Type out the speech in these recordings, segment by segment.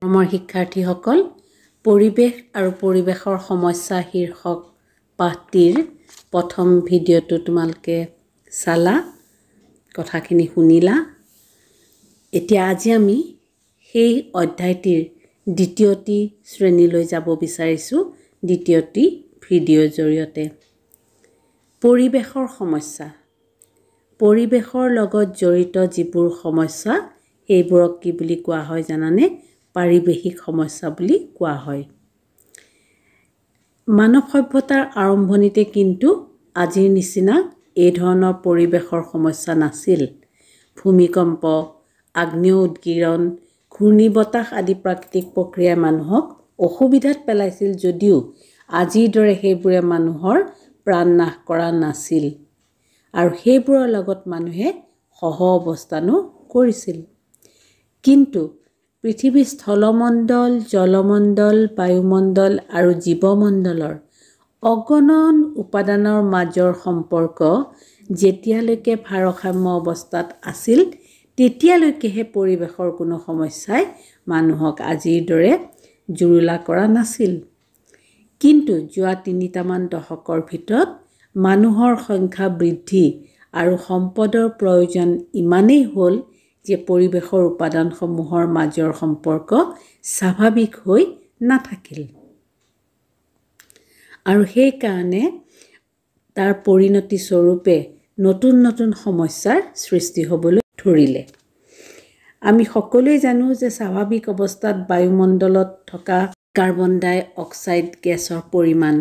মৰমৰ শিক্ষাৰ্থীসকল, পৰিৱেশ আৰু পৰিৱেশৰ সমস্যা শীৰ্ষক পাঠটিৰ প্ৰথম ভিডিঅ'টো তোমালোকে চালা, কথাখিনি শুনিলা। এতিয়া আজি আমি সেই অধ্যায়টিৰ দ্বিতীয়টি শ্ৰেণীলৈ যাব বিচাৰিছোঁ, দ্বিতীয়টি ভিডিঅ'ৰ জৰিয়তে। পৰিৱেশৰ সমস্যা। পৰিৱেশৰ লগত জড়িত যিবোৰ সমস্যা, সেইবোৰক কি বুলি কোৱা হয় জানানে? পাৰিৱেশিক সমস্যা বুলি কোৱা হয়। মানৱ সভ্যতাৰ আৰম্ভণিতে কিন্তু আজিৰ নিচিনা এই ধৰণৰ পৰিৱেশৰ সমস্যা নাছিল। ভূমিকম্প, আগ্নেয় উদগীৰণ, ঘূৰ্ণীবতাহ আদি প্ৰাকৃতিক প্ৰক্ৰিয়াই মানুহক অসুবিধাত পেলাইছিল যদিও আজিৰ দৰে সেইবোৰে মানুহৰ প্ৰাণ নাশ কৰা নাছিল আৰু সেইবোৰৰ লগত মানুহে সহ অৱস্থানো কৰিছিল। কিন্তু পৃথিৱীৰ স্থলমণ্ডল, জলমণ্ডল, বায়ুমণ্ডল আৰু জীৱমণ্ডলৰ অগণন উপাদানৰ মাজৰ সম্পৰ্ক যেতিয়ালৈকে ভাৰসাম্য অৱস্থাত আছিল, তেতিয়ালৈকেহে পৰিৱেশৰ কোনো সমস্যাই মানুহক আজিৰ দৰে জুৰুলা কৰা নাছিল। কিন্তু যোৱা ৩টামান দশকৰ ভিতৰত মানুহৰ সংখ্যা বৃদ্ধি আৰু সম্পদৰ প্ৰয়োজন ইমানেই হ'ল যে পৰিৱেশৰ উপাদানসমূহৰ মাজৰ সম্পৰ্ক স্বাভাৱিক হৈ নাথাকিল। আৰু সেইকাৰণে তাৰ পৰিণতি স্বৰূপে নতুন নতুন সমস্যাৰ সৃষ্টি হ'বলৈ ধৰিলে। আমি সকলোৱে জানো যে স্বাভাৱিক অৱস্থাত বায়ুমণ্ডলত থকা কাৰ্বন ডাই অক্সাইড গেছৰ পৰিমাণ,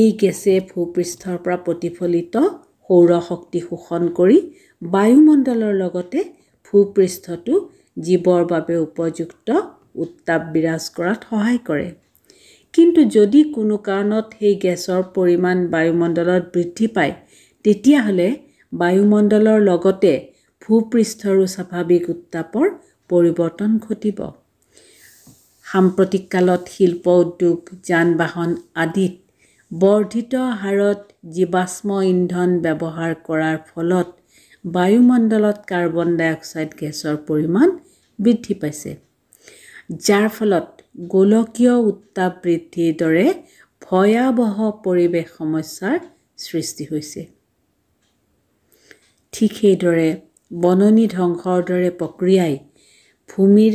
এই গেছে ভূপৃষ্ঠৰ পৰা প্ৰতিফলিত সৌৰ শক্তি শোষণ কৰি বায়ুমণ্ডলৰ লগতে ভূপৃষ্ঠটো জীৱৰ বাবে উপযুক্ত উত্তাপ বিৰাজ কৰাত সহায় কৰে। কিন্তু যদি কোনো কাৰণত সেই গেছৰ পৰিমাণ বায়ুমণ্ডলত বৃদ্ধি পায়, তেতিয়াহ'লে বায়ুমণ্ডলৰ লগতে ভূপৃষ্ঠৰো স্বাভাৱিক উত্তাপৰ পৰিৱৰ্তন ঘটিব। সাম্প্ৰতিক কালত শিল্প উদ্যোগ, যান-বাহন আদিত বৰ্ধিত হাৰত জীৱাশ্ম ইন্ধন ব্যৱহাৰ কৰাৰ ফলত বায়ুমণ্ডলত কাৰ্বন ডাই অক্সাইড গেছৰ পৰিমাণ বৃদ্ধি পাইছে, যাৰ ফলত গোলকীয় উত্তাপ বৃদ্ধিৰ দৰে ভয়াৱহ পৰিৱেশ সমস্যাৰ সৃষ্টি হৈছে। ঠিক সেইদৰে বননি ধ্বংসৰ দৰে প্ৰক্ৰিয়াই ভূমিৰ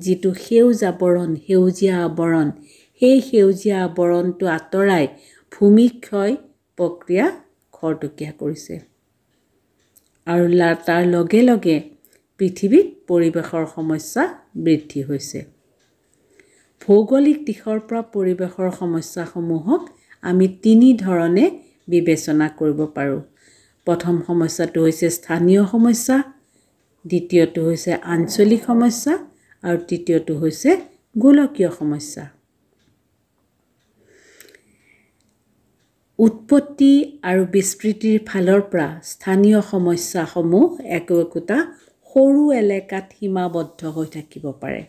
যিটো সেউজীয়া আৱৰণ, সেই সেউজীয়া আৱৰণটো আঁতৰাই ভূমিক্ষয় প্ৰক্ৰিয়া খৰতকীয়া কৰিছে আৰু তাৰ লগে লগে পৃথিৱীত পৰিৱেশৰ সমস্যা বৃদ্ধি হৈছে। ভৌগোলিক দিশৰ পৰা পৰিৱেশৰ সমস্যাসমূহক আমি ৩ ধৰণে বিবেচনা কৰিব পাৰোঁ। প্ৰথম সমস্যাটো হৈছে স্থানীয় সমস্যা, দ্বিতীয়টো হৈছে আঞ্চলিক সমস্যা আৰু তৃতীয়টো হৈছে গোলকীয় সমস্যা। উৎপত্তি আৰু বিস্তৃতিৰ ফালৰ পৰা স্থানীয় সমস্যাসমূহ একোটা সৰু এলেকাত সীমাবদ্ধ হৈ থাকিব পাৰে।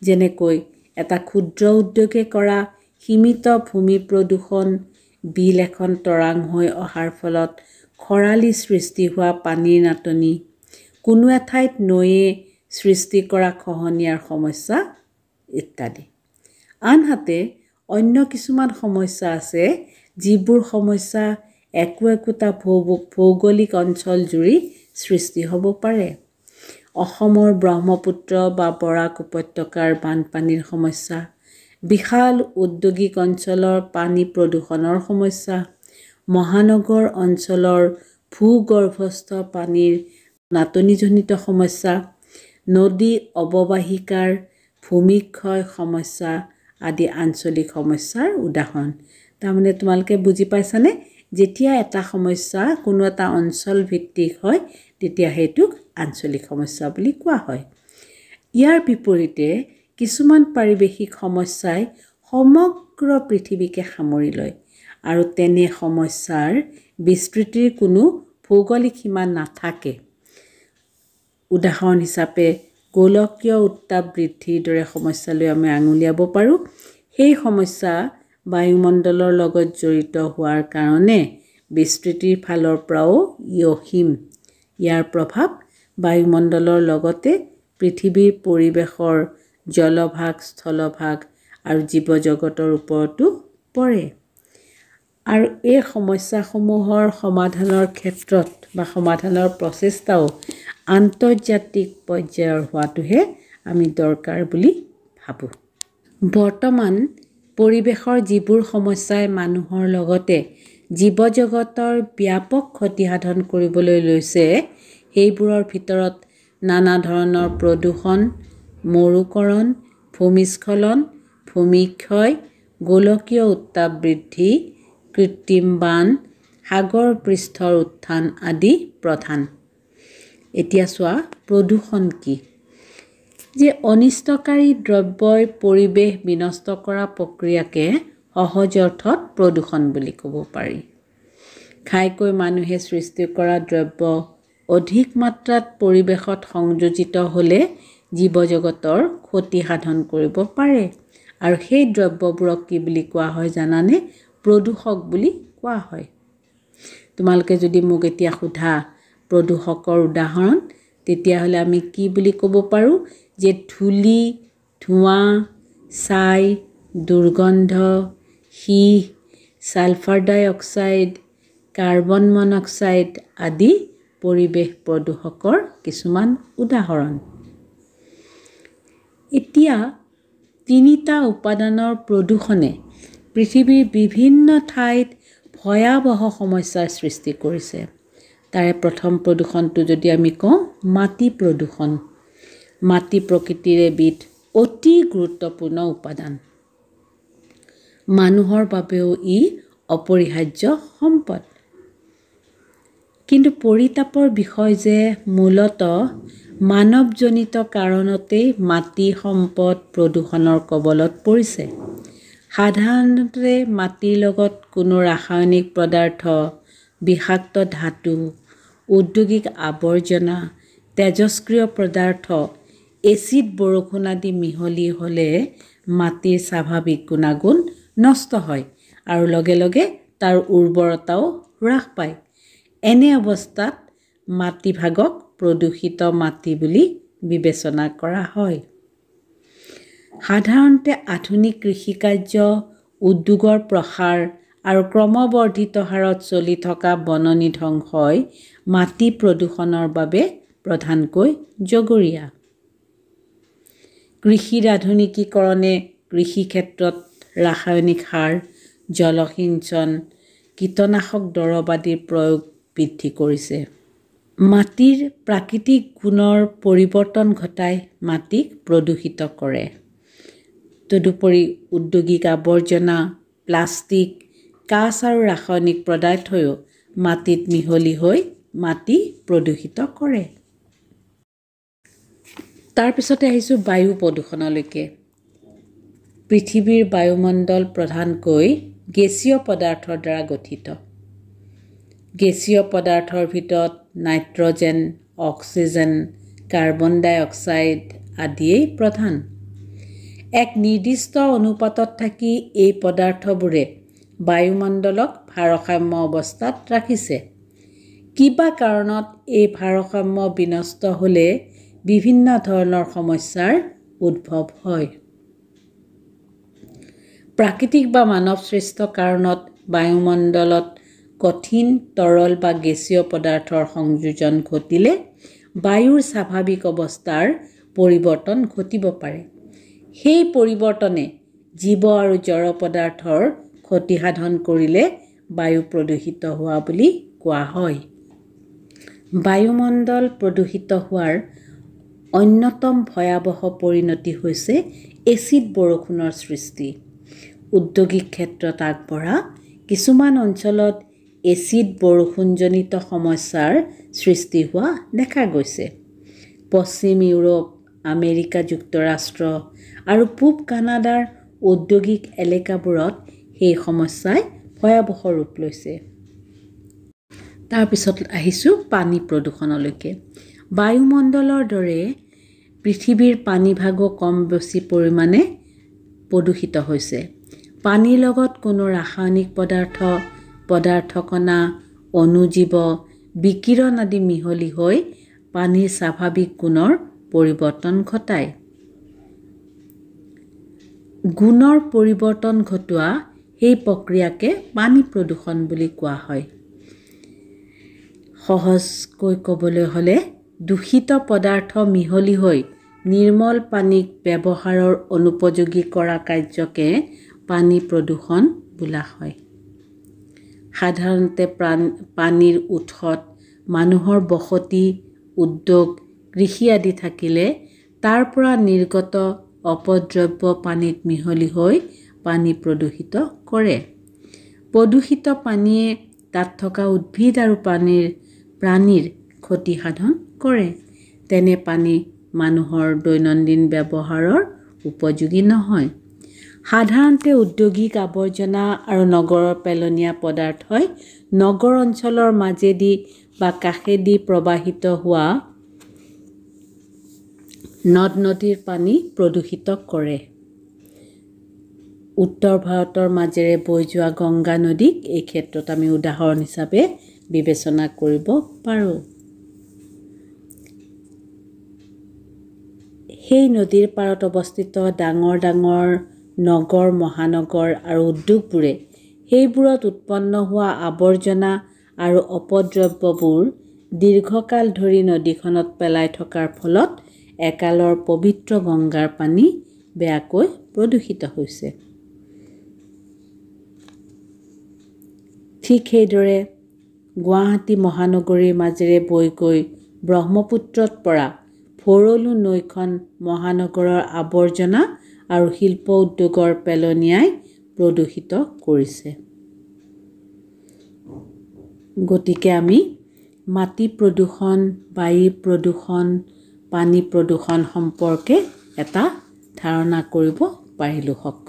যেনেকৈ এটা ক্ষুদ্ৰ উদ্যোগে কৰা সীমিত ভূমি প্ৰদূষণ, বিল এখন তৰাং হৈ অহাৰ ফলত খৰালি সৃষ্টি হোৱা পানীৰ নাটনি, কোনো এঠাইত নৈয়ে সৃষ্টি কৰা খহনীয়াৰ সমস্যা ইত্যাদি। আনহাতে অন্য কিছুমান সমস্যা আছে, যিবোৰ সমস্যা একোটা ভৌগোলিক অঞ্চল জুৰি সৃষ্টি হ'ব পাৰে। অসমৰ ব্ৰহ্মপুত্ৰ বা বৰাক উপত্যকাৰ বানপানীৰ সমস্যা, বিশাল ঔদ্যোগিক অঞ্চলৰ পানী প্ৰদূষণৰ সমস্যা, মহানগৰ অঞ্চলৰ ভূগৰ্ভস্থ পানীৰ নাটনিজনিত সমস্যা, নদী অৱবাহিকাৰ ভূমিক্ষয় সমস্যা আদি আঞ্চলিক সমস্যাৰ উদাহৰণ। তাৰমানে তোমালোকে বুজি পাইছানে? যেতিয়া এটা সমস্যা কোনো এটা অঞ্চল ভিত্তিক হয়, তেতিয়া সেইটোক আঞ্চলিক সমস্যা বুলি কোৱা হয়। ইয়াৰ বিপৰীতে কিছুমান পাৰিৱেশিক সমস্যাই সমগ্ৰ পৃথিৱীকে সামৰি লয় আৰু তেনে সমস্যাৰ বিস্তৃতিৰ কোনো ভৌগোলিক সীমা নাথাকে। উদাহৰণ হিচাপে গোলকীয় উত্তাপ বৃদ্ধিৰ দৰে সমস্যালৈ আমি আঙুলিয়াব পাৰোঁ। সেই সমস্যা বায়ুমণ্ডলৰ লগত জড়িত হোৱাৰ কাৰণে বিস্তৃতিৰ ফালৰ পৰাও অসীম। ইয়াৰ প্ৰভাৱ বায়ুমণ্ডলৰ লগতে পৃথিৱীৰ পৰিৱেশৰ জলভাগ, স্থলভাগ আৰু জীৱ জগতৰ ওপৰতো পৰে। আৰু এই সমস্যাসমূহৰ সমাধানৰ ক্ষেত্ৰত বা সমাধানৰ প্ৰচেষ্টাও আন্তৰ্জাতিক পৰ্যায়ৰ হোৱাটোহে আমি দৰকাৰ বুলি ভাবোঁ। বৰ্তমান পৰিৱেশৰ যিবোৰ সমস্যাই মানুহৰ লগতে জীৱ জগতৰ ব্যাপক ক্ষতি সাধন কৰিবলৈ লৈছে, সেইবোৰৰ ভিতৰত নানা ধৰণৰ প্ৰদূষণ, মৰুকৰণ, ভূমিস্খলন, ভূমিক্ষয়, গোলকীয় উত্তাপ বৃদ্ধি, কৃত্ৰিম বান, সাগৰ পৃষ্ঠৰ উত্থান আদি প্ৰধান। এতিয়া চোৱা, প্ৰদূষণ কি? যে অনিষ্টকাৰী দ্ৰব্যই পৰিৱেশ বিনষ্ট কৰা প্ৰক্ৰিয়াকে সহজ অৰ্থত প্ৰদূষণ বুলি ক'ব পাৰি। ঘাইকৈ মানুহে সৃষ্টি কৰা দ্ৰব্য অধিক মাত্ৰাত পৰিৱেশত সংযোজিত হ'লে জীৱ জগতৰ ক্ষতি সাধন কৰিব পাৰে। আৰু সেই দ্ৰব্যবোৰক কি বুলি কোৱা হয় জানানে? প্ৰদূষক বুলি কোৱা হয়। তোমালোকে যদি মোক এতিয়া সোধা প্ৰদূষকৰ উদাহৰণ, তেতিয়াহ'লে আমি কি বুলি ক'ব পাৰোঁ? যে ধূলি, ধোঁৱা, ছাই, দুৰ্গন্ধ, সীহ, ছালফাৰ ডাই অক্সাইড, কাৰ্বন মনক্সাইড আদি পৰিৱেশ প্ৰদূষকৰ কিছুমান উদাহৰণ। এতিয়া তিনিটা উপাদানৰ প্ৰদূষণে পৃথিৱীৰ বিভিন্ন ঠাইত ভয়াৱহ সমস্যাৰ সৃষ্টি কৰিছে। তাৰে প্ৰথম প্ৰদূষণটো যদি আমি কওঁ, মাটি প্ৰদূষণ। মাটি প্ৰকৃতিৰ এবিধ অতি গুৰুত্বপূৰ্ণ উপাদান। মানুহৰ বাবেও ই অপৰিহাৰ্য সম্পদ। কিন্তু পৰিতাপৰ বিষয় যে মূলতঃ মানৱজনিত কাৰণতেই মাটি সম্পদ প্ৰদূষণৰ কবলত পৰিছে। সাধাৰণতে মাটিৰ লগত কোনো ৰাসায়নিক পদাৰ্থ, বিষাক্ত ধাতু, ঔদ্যোগিক আৱৰ্জনা, তেজস্ক্ৰিয় পদাৰ্থ, এচিড বৰষুণ আদি মিহলি হ'লে মাটিৰ স্বাভাৱিক গুণাগুণ নষ্ট হয় আৰু লগে লগে তাৰ উৰ্বৰতাও হ্ৰাস পায়। এনে অৱস্থাত মাটিভাগক প্ৰদূষিত মাটি বুলি বিবেচনা কৰা হয়। সাধাৰণতে আধুনিক কৃষিকাৰ্য, উদ্যোগৰ প্ৰসাৰ আৰু ক্ৰমবৰ্ধিত হাৰত চলি থকা বননি ধ্বংসই মাটি প্ৰদূষণৰ বাবে প্ৰধানকৈ জগৰীয়া। কৃষিৰ আধুনিকীকৰণে কৃষি ক্ষেত্ৰত ৰাসায়নিক সাৰ, জলসিঞ্চন, কীটনাশক দৰৱ আদিৰ প্ৰয়োগ বৃদ্ধি কৰিছে। মাটিৰ প্ৰাকৃতিক গুণৰ পৰিৱৰ্তন ঘটাই মাটিক প্ৰদূষিত কৰে। তদুপৰি ঔদ্যোগিক আৱৰ্জনা, প্লাষ্টিক, কাঁচ আৰু ৰাসায়নিক পদাৰ্থইও মাটিত মিহলি হৈ মাটি প্ৰদূষিত কৰে। তাৰপিছতে আহিছোঁ বায়ু প্ৰদূষণলৈকে। পৃথিৱীৰ বায়ুমণ্ডল প্ৰধানকৈ গেছীয় পদাৰ্থৰ দ্বাৰা গঠিত। গেছীয় পদাৰ্থৰ ভিতৰত নাইট্ৰজেন, অক্সিজেন, কাৰ্বন ডাই অক্সাইড আদিয়েই প্ৰধান। এক নিৰ্দিষ্ট অনুপাতত থাকি এই পদাৰ্থবোৰে বায়ুমণ্ডলক ভাৰসাম্য অৱস্থাত ৰাখিছে। কিবা কাৰণত এই ভাৰসাম্য বিনষ্ট হ'লে বিভিন্ন ধৰণৰ সমস্যাৰ উদ্ভৱ হয়। প্ৰাকৃতিক বা মানৱসৃষ্ট কাৰণত বায়ুমণ্ডলত কঠিন, তৰল বা গেছীয় পদাৰ্থৰ সংযোজন ঘটিলে বায়ুৰ স্বাভাৱিক অৱস্থাৰ পৰিৱৰ্তন ঘটিব পাৰে। সেই পৰিৱৰ্তনে জীৱ আৰু জড় পদাৰ্থৰ ক্ষতি সাধন কৰিলে বায়ু প্ৰদূষিত হোৱা বুলি কোৱা হয়। বায়ুমণ্ডল প্ৰদূষিত হোৱাৰ অন্যতম ভয়াৱহ পৰিণতি হৈছে এচিড বৰষুণৰ সৃষ্টি। ঔদ্যোগিক ক্ষেত্ৰত আগবঢ়া কিছুমান অঞ্চলত এচিড বৰষুণজনিত সমস্যাৰ সৃষ্টি হোৱা দেখা গৈছে। পশ্চিম ইউৰোপ, আমেৰিকা যুক্তৰাষ্ট্ৰ আৰু পূব কানাডাৰ ঔদ্যোগিক এলেকাবোৰত সেই সমস্যাই ভয়াৱহ ৰূপ লৈছে। তাৰপিছত আহিছোঁ পানী প্ৰদূষণলৈকে। বায়ুমণ্ডলৰ দৰে পৃথিৱীৰ পানীভাগো কম বেছি পৰিমাণে প্ৰদূষিত হৈছে। পানীৰ লগত কোনো ৰাসায়নিক পদাৰ্থকণা, অণুজীৱ, বিকিৰণ আদি মিহলি হৈ পানীৰ স্বাভাৱিক গুণৰ পৰিৱৰ্তন ঘটায়। গুণৰ পৰিৱৰ্তন ঘটোৱা সেই প্ৰক্ৰিয়াকে পানী প্ৰদূষণ বুলি কোৱা হয়। সহজকৈ ক'বলৈ হ'লে দূষিত পদাৰ্থ মিহলি হৈ নিৰ্মল পানীক ব্যৱহাৰৰ অনুপযোগী কৰা কাৰ্যকে পানী প্ৰদূষণ বোলা হয়। সাধাৰণতে পানীৰ উৎসত মানুহৰ বসতি, উদ্যোগ, কৃষি আদি থাকিলে তাৰ পৰা নিৰ্গত অপদ্ৰব্য পানীত মিহলি হৈ পানী প্ৰদূষিত কৰে। প্ৰদূষিত পানীয়ে তাত থকা উদ্ভিদ আৰু প্ৰাণীৰ ক্ষতি সাধন কৰে। তেনে পানী মানুহৰ দৈনন্দিন ব্যৱহাৰৰ উপযোগী নহয়। সাধাৰণতে ঔদ্যোগিক আৱৰ্জনা আৰু নগৰৰ পেলনীয়া পদাৰ্থই নগৰ অঞ্চলৰ মাজেদি বা কাষেদি প্ৰবাহিত হোৱা নদ নদীৰ পানী প্ৰদূষিত কৰে। উত্তৰ ভাৰতৰ মাজেৰে বৈ যোৱা গংগা নদীক এই ক্ষেত্ৰত আমি উদাহৰণ হিচাপে বিবেচনা কৰিব পাৰোঁ। সেই নদীৰ পাৰত অৱস্থিত ডাঙৰ ডাঙৰ নগৰ, মহানগৰ আৰু উদ্যোগবোৰে সেইবোৰত উৎপন্ন হোৱা আৱৰ্জনা আৰু অপদ্ৰব্যবোৰ দীৰ্ঘকাল ধৰি নদীখনত পেলাই থকাৰ ফলত একালৰ পবিত্ৰ গংগাৰ পানী বেয়াকৈ প্ৰদূষিত হৈছে। ঠিক সেইদৰে গুৱাহাটী মহানগৰীৰ মাজেৰে বৈ গৈ ব্ৰহ্মপুত্ৰত পৰা ভৰলু নৈখন মহানগৰৰ আৱৰ্জনা আৰু শিল্প উদ্যোগৰ পেলনীয়াই প্ৰদূষিত কৰিছে। গতিকে আমি মাটি প্ৰদূষণ, বায়ু প্ৰদূষণ, পানী প্ৰদূষণ সম্পৰ্কে এটা ধাৰণা কৰিব পাৰিলোঁ হওক।